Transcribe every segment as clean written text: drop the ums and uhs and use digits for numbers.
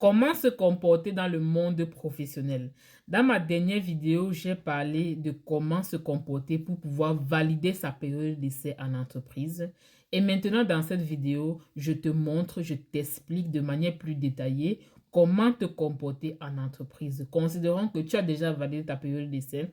Comment se comporter dans le monde professionnel? Dans ma dernière vidéo, j'ai parlé de comment se comporter pour pouvoir valider sa période d'essai en entreprise. Et maintenant, dans cette vidéo, je te montre, je t'explique de manière plus détaillée comment te comporter en entreprise. Considérons que tu as déjà validé ta période d'essai.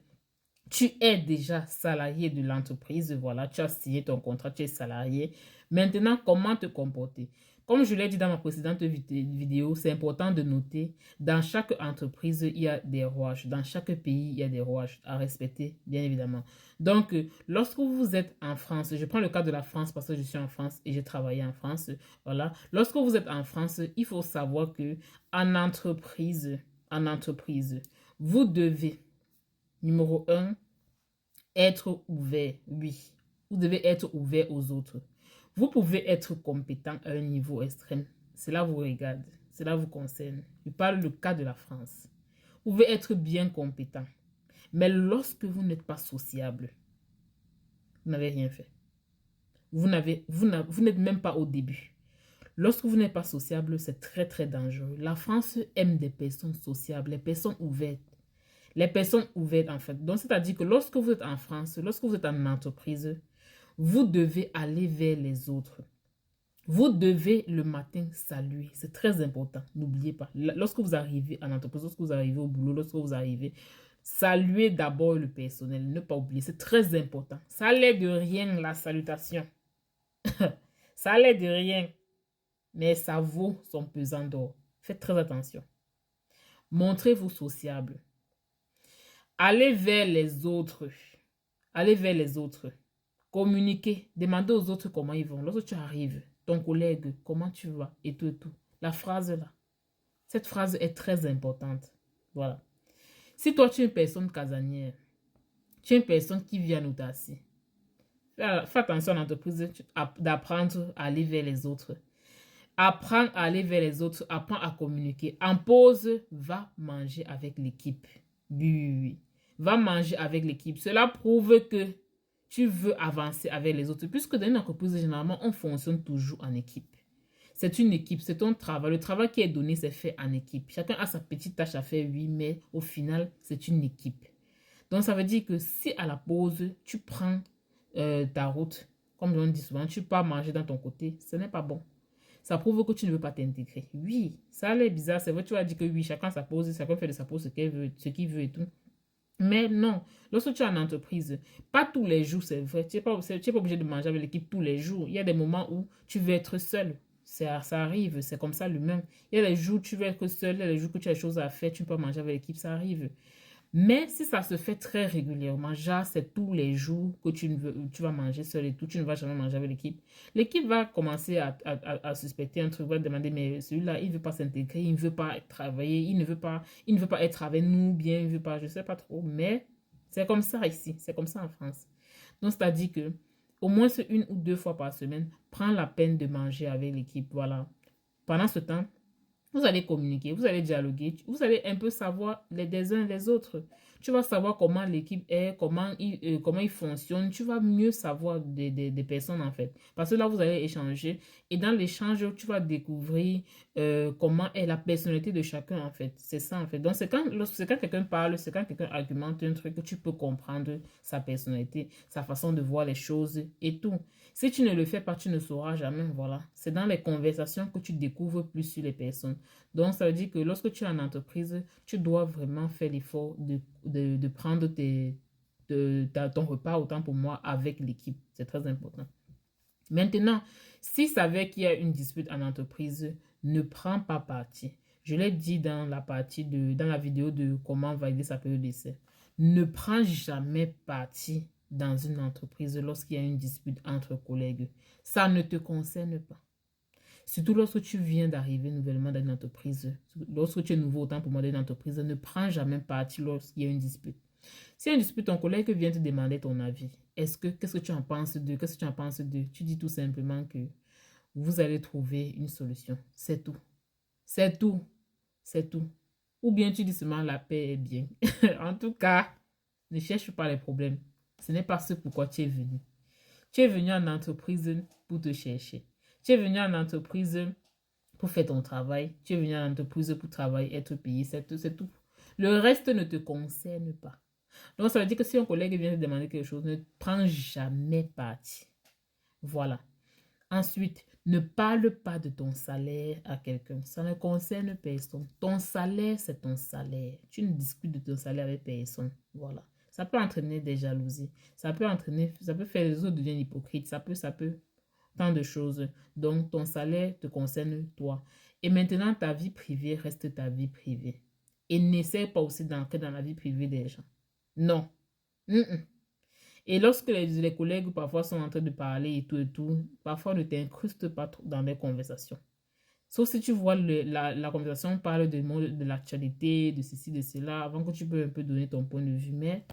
Tu es déjà salarié de l'entreprise, voilà, tu as signé ton contrat, tu es salarié. Maintenant, comment te comporter? Comme je l'ai dit dans ma précédente vidéo, c'est important de noter, dans chaque entreprise, il y a des rouages. Dans chaque pays, il y a des rouages à respecter, bien évidemment. Donc, lorsque vous êtes en France, je prends le cas de la France parce que je suis en France et j'ai travaillé en France, voilà. Lorsque vous êtes en France, il faut savoir que en entreprise, vous devez Numéro un, être ouvert. Oui, vous devez être ouvert aux autres. Vous pouvez être compétent à un niveau extrême. Cela vous regarde. Cela vous concerne. Je parle du cas de la France. Vous pouvez être bien compétent. Mais lorsque vous n'êtes pas sociable, vous n'avez rien fait. Vous n'êtes même pas au début. Lorsque vous n'êtes pas sociable, c'est très très dangereux. La France aime des personnes sociables, les personnes ouvertes. Les personnes ouvertes, en fait. Donc, c'est-à-dire que lorsque vous êtes en France, lorsque vous êtes en entreprise, vous devez aller vers les autres. Vous devez le matin saluer. C'est très important. N'oubliez pas. Lorsque vous arrivez en entreprise, lorsque vous arrivez au boulot, lorsque vous arrivez, saluez d'abord le personnel. Ne pas oublier. C'est très important. Ça n'aide de rien, la salutation. Ça n'aide de rien. Mais ça vaut son pesant d'or. Faites très attention. Montrez-vous sociable. Allez vers les autres. Allez vers les autres. Communiquez. Demandez aux autres comment ils vont. Lorsque tu arrives, ton collègue, comment tu vas et tout et tout. La phrase là. Cette phrase est très importante. Voilà. Si toi, tu es une personne casanière, tu es une personne qui vit en autarcie, fais attention à l'entreprise d'apprendre à aller vers les autres. Apprends à aller vers les autres, apprends à communiquer. En pause, va manger avec l'équipe. Oui, oui, oui. Va manger avec l'équipe. Cela prouve que tu veux avancer avec les autres. Puisque dans une entreprise, généralement, on fonctionne toujours en équipe. C'est une équipe, c'est ton travail. Le travail qui est donné, c'est fait en équipe. Chacun a sa petite tâche à faire, oui, mais au final, c'est une équipe. Donc, ça veut dire que si à la pause, tu prends ta route, comme on dit souvent, tu pars manger dans ton côté, ce n'est pas bon. Ça prouve que tu ne veux pas t'intégrer. Oui, ça a l'air bizarre. C'est vrai, tu as dit que oui, chacun sa pause, chacun fait de sa pause ce qu'il veut et tout. Mais non, lorsque tu es en entreprise, pas tous les jours, c'est vrai. Tu n'es pas obligé de manger avec l'équipe tous les jours. Il y a des moments où tu veux être seul. Ça arrive, c'est comme ça l'humain. Il y a des jours où tu veux être seul, il y a des jours où tu as des choses à faire, tu ne peux pas manger avec l'équipe, ça arrive. Mais si ça se fait très régulièrement, genre c'est tous les jours que tu vas manger seul et tout, tu ne vas jamais manger avec l'équipe, l'équipe va commencer à suspecter un truc, va demander, mais celui-là, il ne veut pas s'intégrer, il ne veut pas travailler, il ne veut pas être avec nous, bien, il ne veut pas, je ne sais pas trop, mais c'est comme ça ici, c'est comme ça en France. Donc, c'est-à-dire que au moins une ou deux fois par semaine, prends la peine de manger avec l'équipe, voilà. Pendant ce temps, vous allez communiquer, vous allez dialoguer, vous allez un peu savoir des uns les autres. Tu vas savoir comment l'équipe est, comment il fonctionne. Tu vas mieux savoir des personnes en fait. Parce que là, vous allez échanger. Et dans l'échange, tu vas découvrir comment est la personnalité de chacun en fait. C'est ça en fait. Donc, c'est quand quelqu'un parle, c'est quand quelqu'un argumente un truc que tu peux comprendre sa personnalité, sa façon de voir les choses et tout. Si tu ne le fais pas, tu ne sauras jamais. Voilà. C'est dans les conversations que tu découvres plus sur les personnes. Donc, ça veut dire que lorsque tu es en entreprise, tu dois vraiment faire l'effort de prendre ton repas, autant pour moi, avec l'équipe. C'est très important. Maintenant, si ça veut qu'il y a une dispute en entreprise, ne prends pas parti. Je l'ai dit dans la vidéo de comment valider sa période d'essai. Ne prends jamais parti dans une entreprise lorsqu'il y a une dispute entre collègues. Ça ne te concerne pas. Surtout lorsque tu viens d'arriver nouvellement dans une entreprise, lorsque tu es nouveau autant pour moi dans une entreprise, ne prends jamais parti lorsqu'il y a une dispute. Si y a une dispute, ton collègue vient te demander ton avis. Qu'est-ce que tu en penses d'eux? Qu'est-ce que tu en penses d'eux? Tu dis tout simplement que vous allez trouver une solution. C'est tout. C'est tout. C'est tout. Ou bien tu dis seulement la paix est bien. En tout cas, ne cherche pas les problèmes. Ce n'est pas ce pourquoi tu es venu. Tu es venu en entreprise pour te chercher. Tu es venu en entreprise pour faire ton travail. Tu es venu à l'entreprise pour travailler, être payé, c'est tout. Le reste ne te concerne pas. Donc, ça veut dire que si un collègue vient te demander quelque chose, ne prends jamais parti. Voilà. Ensuite, ne parle pas de ton salaire à quelqu'un. Ça ne concerne personne. Ton salaire, c'est ton salaire. Tu ne discutes de ton salaire avec personne. Voilà. Ça peut entraîner des jalousies. Ça peut faire les autres devenir hypocrites. Ça peut, tant de choses. Donc, ton salaire te concerne toi. Et maintenant, ta vie privée reste ta vie privée. Et n'essaie pas aussi d'entrer dans la vie privée des gens. Non. Et lorsque les collègues parfois sont en train de parler et tout, parfois ne t'incruste pas trop dans les conversations. Sauf si tu vois la conversation parle de l'actualité, de ceci, de cela, avant que tu peux un peu donner ton point de vue. Mais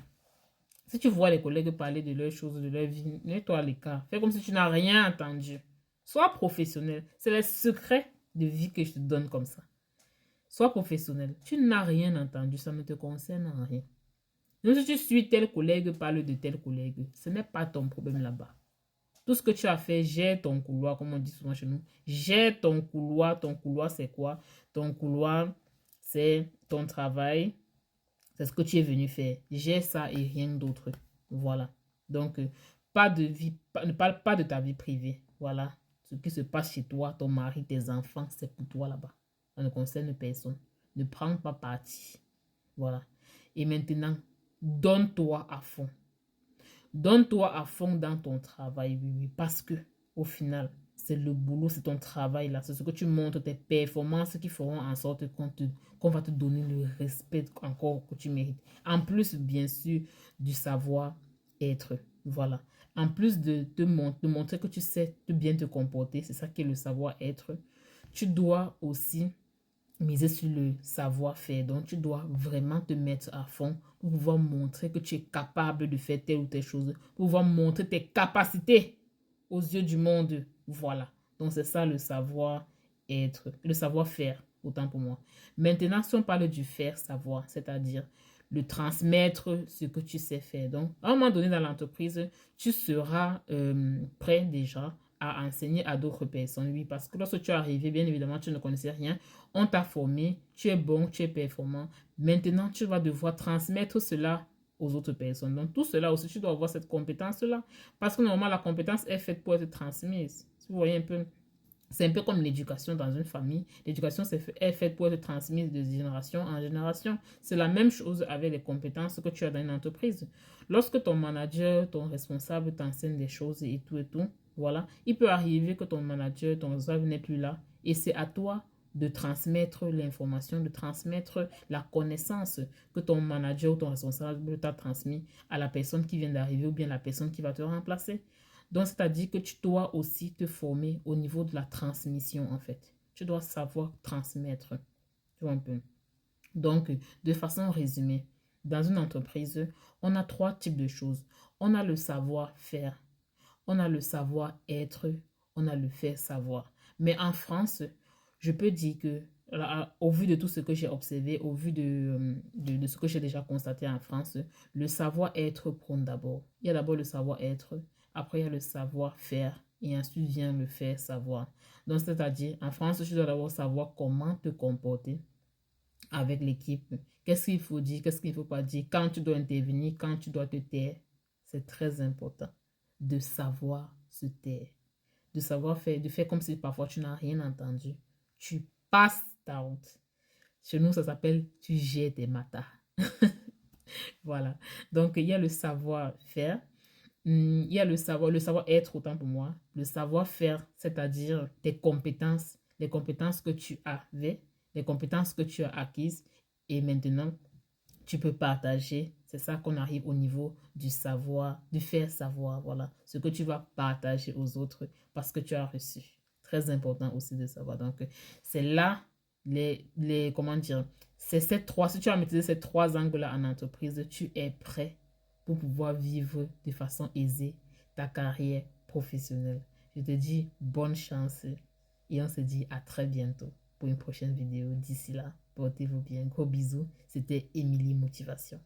si tu vois les collègues parler de leurs choses, de leur vie, mets-toi à l'écart. Fais comme si tu n'as rien entendu. Sois professionnel. C'est les secrets de vie que je te donne comme ça. Sois professionnel. Tu n'as rien entendu, ça ne te concerne en rien. Donc, si tu suis tel collègue, parle de tel collègue, ce n'est pas ton problème là-bas. Tout ce que tu as fait, gère ton couloir, comme on dit souvent chez nous. Gère ton couloir. Ton couloir, c'est quoi? Ton couloir, c'est ton travail. C'est ce que tu es venu faire. Gère ça et rien d'autre. Voilà. Donc, pas de vie, ne parle pas de ta vie privée. Voilà. Ce qui se passe chez toi, ton mari, tes enfants, c'est pour toi là-bas. Ça ne concerne personne. Ne prends pas parti. Voilà. Et maintenant, donne-toi à fond. Donne-toi à fond dans ton travail, oui, parce que au final, c'est le boulot, c'est ton travail là, c'est ce que tu montres, tes performances qui feront en sorte qu'on va te donner le respect encore que tu mérites. En plus, bien sûr, du savoir-être. Voilà. En plus de montrer que tu sais bien te comporter, c'est ça qui est le savoir-être, tu dois aussi miser sur le savoir-faire. Donc, tu dois vraiment te mettre à fond pour pouvoir montrer que tu es capable de faire telle ou telle chose, pour pouvoir montrer tes capacités aux yeux du monde. Voilà. Donc, c'est ça le savoir-être, le savoir-faire, autant pour moi. Maintenant, si on parle du faire savoir, c'est-à-dire le transmettre ce que tu sais faire. Donc, à un moment donné dans l'entreprise, tu seras prêt déjà à enseigner à d'autres personnes. Oui, parce que lorsque tu es arrivé, bien évidemment, tu ne connaissais rien. On t'a formé, tu es bon, tu es performant. Maintenant, tu vas devoir transmettre cela aux autres personnes. Donc, tout cela aussi, tu dois avoir cette compétence-là. Parce que normalement, la compétence est faite pour être transmise. Si vous voyez un peu, c'est un peu comme l'éducation dans une famille. L'éducation est faite pour être transmise de génération en génération. C'est la même chose avec les compétences que tu as dans une entreprise. Lorsque ton manager, ton responsable t'enseigne des choses et tout, voilà, il peut arriver que ton manager, ton responsable n'est plus là. Et c'est à toi de transmettre l'information, de transmettre la connaissance que ton manager ou ton responsable t'a transmis à la personne qui vient d'arriver ou bien la personne qui va te remplacer. Donc, c'est-à-dire que tu dois aussi te former au niveau de la transmission, en fait. Tu dois savoir transmettre. Tu vois un peu. Donc, de façon résumée, dans une entreprise, on a 3 types de choses. On a le savoir-faire, on a le savoir-être, on a le faire savoir. Mais en France, je peux dire que, au vu de tout ce que j'ai observé, au vu de ce que j'ai déjà constaté en France, le savoir-être prône d'abord. Il y a d'abord le savoir-être, après il y a le savoir-faire, et ensuite vient le faire savoir. Donc, c'est-à-dire, en France, tu dois d'abord savoir comment te comporter avec l'équipe. Qu'est-ce qu'il faut dire, qu'est-ce qu'il ne faut pas dire, quand tu dois intervenir, quand tu dois te taire. C'est très important de savoir se taire, de savoir faire, de faire comme si parfois tu n'as rien entendu. Tu passes ta route. Chez nous, ça s'appelle tu gères tes matas. Voilà. Donc, il y a le savoir-faire. Il y a le savoir-être autant pour moi. Le savoir-faire, c'est-à-dire tes compétences, les compétences que tu avais, les compétences que tu as acquises. Et maintenant, tu peux partager. C'est ça qu'on arrive au niveau du savoir, du faire savoir. Voilà, ce que tu vas partager aux autres parce que tu as reçu. Très important aussi de savoir. Donc, c'est là comment dire, c'est si tu as maîtrisé ces 3 angles-là en entreprise, tu es prêt pour pouvoir vivre de façon aisée ta carrière professionnelle. Je te dis bonne chance et on se dit à très bientôt pour une prochaine vidéo. D'ici là, portez-vous bien. Gros bisous. C'était Émilie Motivation.